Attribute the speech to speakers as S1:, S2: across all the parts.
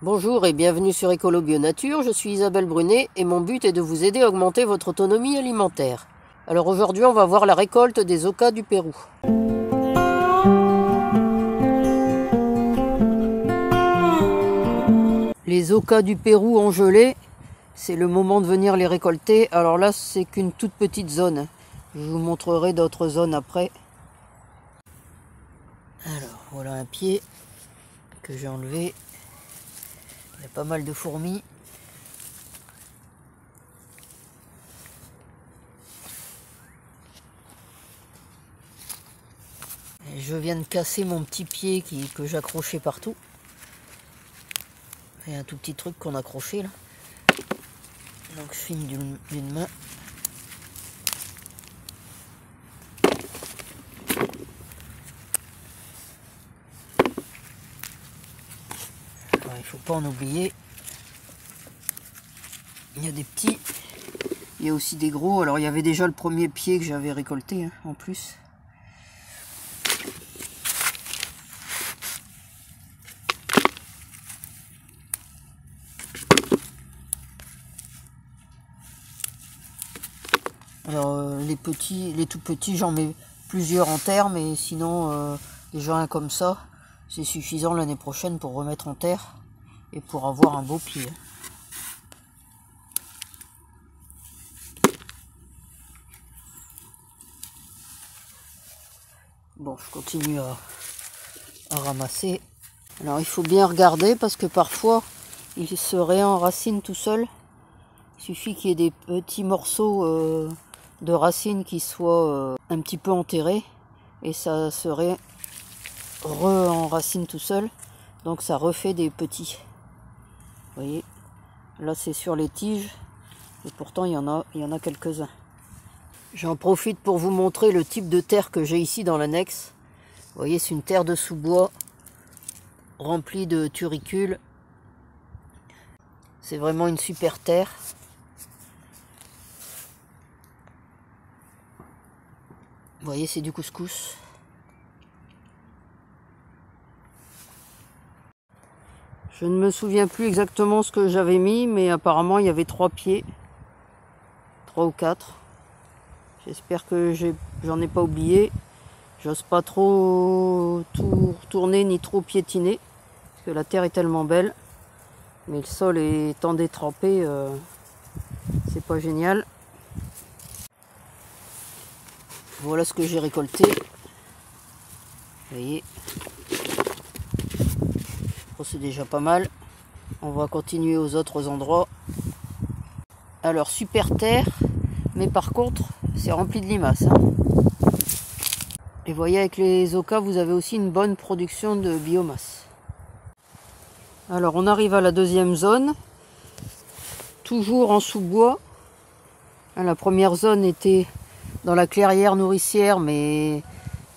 S1: Bonjour et bienvenue sur Écolo Bio Nature, je suis Isabelle Brunet et mon but est de vous aider à augmenter votre autonomie alimentaire. Alors aujourd'hui on va voir la récolte des ocas du Pérou. Les ocas du Pérou ont gelé, c'est le moment de venir les récolter. Alors là c'est qu'une toute petite zone, je vous montrerai d'autres zones après. Alors voilà un pied que j'ai enlevé. Il y a pas mal de fourmis. Et je viens de casser mon petit pied que j'accrochais partout. Il y a un tout petit truc qu'on accrochait là. Donc je filme d'une main. Alors, il ne faut pas en oublier. Il y a des petits, il y a aussi des gros. Alors il y avait déjà le premier pied que j'avais récolté hein, en plus. Alors les tout petits, j'en mets plusieurs en terre, mais sinon déjà un comme ça, c'est suffisant l'année prochaine pour remettre en terre et pour avoir un beau pied. Bon, je continue à ramasser. Alors il faut bien regarder parce que parfois il se réenracine tout seul. Il suffit qu'il y ait des petits morceaux de racines qui soient un petit peu enterrés et ça se re-enracine tout seul. Donc ça refait des petits. Vous voyez, là c'est sur les tiges et pourtant il y en a quelques-uns. J'en profite pour vous montrer le type de terre que j'ai ici dans l'annexe. Vous voyez, c'est une terre de sous-bois remplie de turicules. C'est vraiment une super terre. Vous voyez, c'est du couscous. Je ne me souviens plus exactement ce que j'avais mis, mais apparemment il y avait 3 pieds. 3 ou 4. J'espère que j'en ai pas oublié. J'ose pas trop tout retourner ni trop piétiner. Parce que la terre est tellement belle. Mais le sol étant détrempé, c'est pas génial. Voilà ce que j'ai récolté. Vous voyez. C'est déjà pas mal. On va continuer aux autres endroits. Alors super terre, mais par contre c'est rempli de limaces. Hein. Et vous voyez avec les ocas vous avez aussi une bonne production de biomasse. Alors on arrive à la deuxième zone, toujours en sous-bois. La première zone était dans la clairière nourricière mais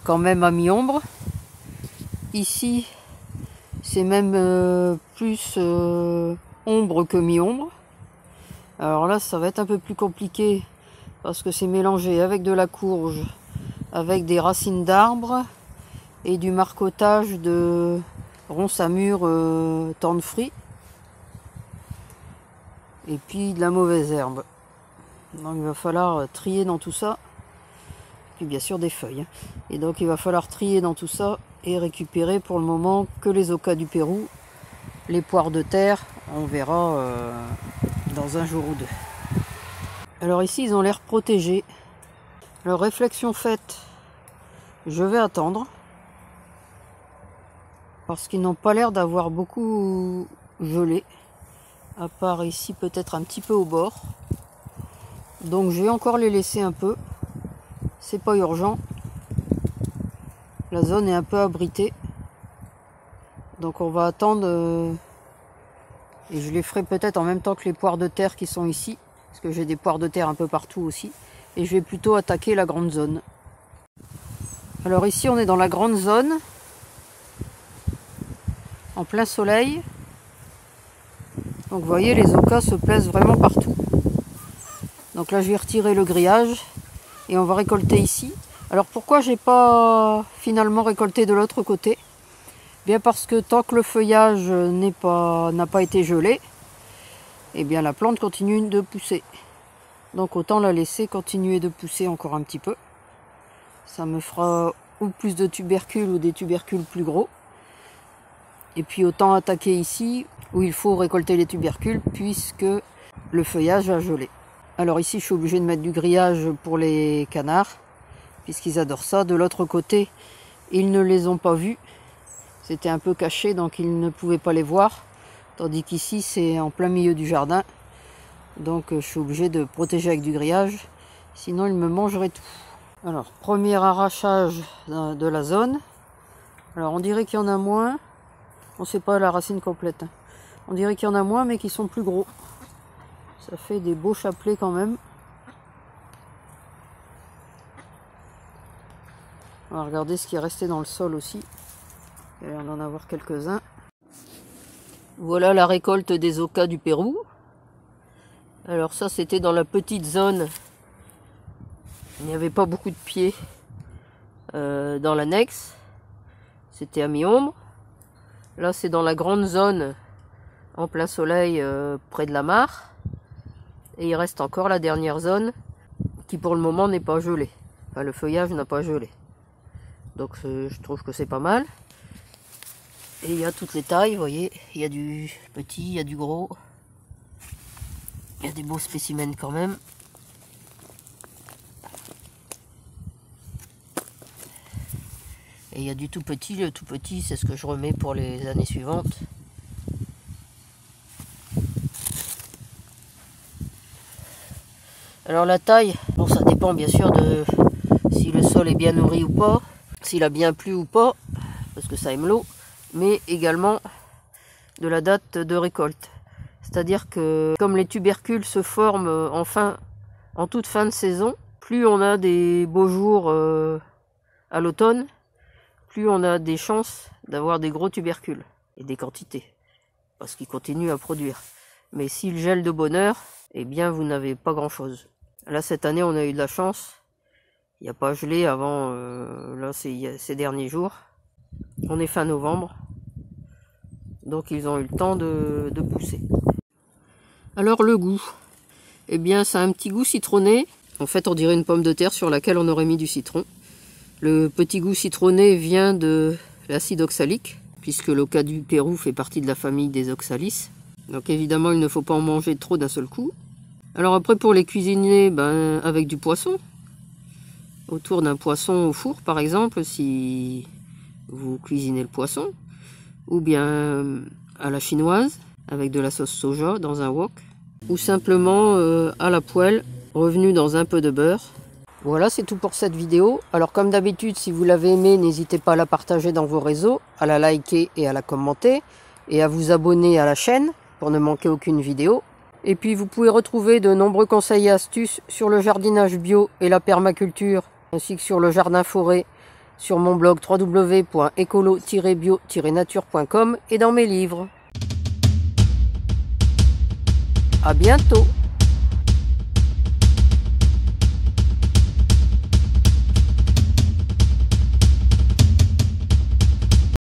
S1: quand même à mi-ombre. Ici c'est même plus ombre que mi-ombre. Alors là, ça va être un peu plus compliqué parce que c'est mélangé avec de la courge, avec des racines d'arbres et du marcottage de ronces à mûres tendre fruits et puis de la mauvaise herbe. Donc il va falloir trier dans tout ça. Puis bien sûr des feuilles. Et donc il va falloir trier dans tout ça et récupérer pour le moment que les ocas du Pérou. Les poires de terre, on verra dans un jour ou deux. Alors ici ils ont l'air protégés. Alors réflexion faite, je vais attendre. Parce qu'ils n'ont pas l'air d'avoir beaucoup gelé. À part ici peut-être un petit peu au bord. Donc je vais encore les laisser un peu. C'est pas urgent. La zone est un peu abritée. Donc on va attendre et je les ferai peut-être en même temps que les poires de terre qui sont ici. Parce que j'ai des poires de terre un peu partout aussi. Et je vais plutôt attaquer la grande zone. Alors ici on est dans la grande zone. En plein soleil. Donc vous voyez les ocas se plaisent vraiment partout. Donc là je vais retirer le grillage. Et on va récolter ici. Alors pourquoi j'ai pas finalement récolté de l'autre côté? Bien parce que tant que le feuillage n'a pas été gelé, eh bien la plante continue de pousser. Donc autant la laisser continuer de pousser encore un petit peu. Ça me fera ou plus de tubercules ou des tubercules plus gros. Et puis autant attaquer ici où il faut récolter les tubercules puisque le feuillage a gelé. Alors ici je suis obligé de mettre du grillage pour les canards puisqu'ils adorent ça. De l'autre côté ils ne les ont pas vus. C'était un peu caché donc ils ne pouvaient pas les voir. Tandis qu'ici c'est en plein milieu du jardin. Donc je suis obligé de protéger avec du grillage. Sinon ils me mangeraient tout. Alors premier arrachage de la zone. Alors on dirait qu'il y en a moins. On ne sait pas la racine complète. On dirait qu'il y en a moins mais qui sont plus gros. Ça fait des beaux chapelets quand même. On va regarder ce qui est resté dans le sol aussi. Il y a l'air d'en avoir quelques-uns. Voilà la récolte des ocas du Pérou. Alors ça c'était dans la petite zone. Il n'y avait pas beaucoup de pieds dans l'annexe. C'était à mi-ombre. Là c'est dans la grande zone en plein soleil près de la mare. Et il reste encore la dernière zone qui pour le moment n'est pas gelée. Enfin, le feuillage n'a pas gelé. Donc je trouve que c'est pas mal. Et il y a toutes les tailles, vous voyez. Il y a du petit, il y a du gros. Il y a des beaux spécimens quand même. Et il y a du tout petit. Le tout petit, c'est ce que je remets pour les années suivantes. Alors la taille, bon ça dépend bien sûr de si le sol est bien nourri ou pas, s'il a bien plu ou pas, parce que ça aime l'eau, mais également de la date de récolte. C'est-à-dire que comme les tubercules se forment en toute fin de saison, plus on a des beaux jours à l'automne, plus on a des chances d'avoir des gros tubercules et des quantités, parce qu'ils continuent à produire. Mais s'il gèle de bonne heure, eh bien vous n'avez pas grand-chose. Là cette année on a eu de la chance, il n'y a pas gelé avant là ces derniers jours. On est fin novembre, donc ils ont eu le temps de pousser. Alors le goût, eh bien ça a un petit goût citronné. En fait on dirait une pomme de terre sur laquelle on aurait mis du citron. Le petit goût citronné vient de l'acide oxalique, puisque l'oca du Pérou fait partie de la famille des oxalis. Donc évidemment il ne faut pas en manger trop d'un seul coup. Alors après pour les cuisiner, avec du poisson. Autour d'un poisson au four par exemple, si vous cuisinez le poisson. Ou bien à la chinoise, avec de la sauce soja dans un wok. Ou simplement à la poêle, revenu dans un peu de beurre. Voilà, c'est tout pour cette vidéo. Alors comme d'habitude, si vous l'avez aimé, n'hésitez pas à la partager dans vos réseaux, à la liker et à la commenter. Et à vous abonner à la chaîne pour ne manquer aucune vidéo. Et puis vous pouvez retrouver de nombreux conseils et astuces sur le jardinage bio et la permaculture, ainsi que sur le jardin forêt, sur mon blog www.écolo-bio-nature.com et dans mes livres. À bientôt!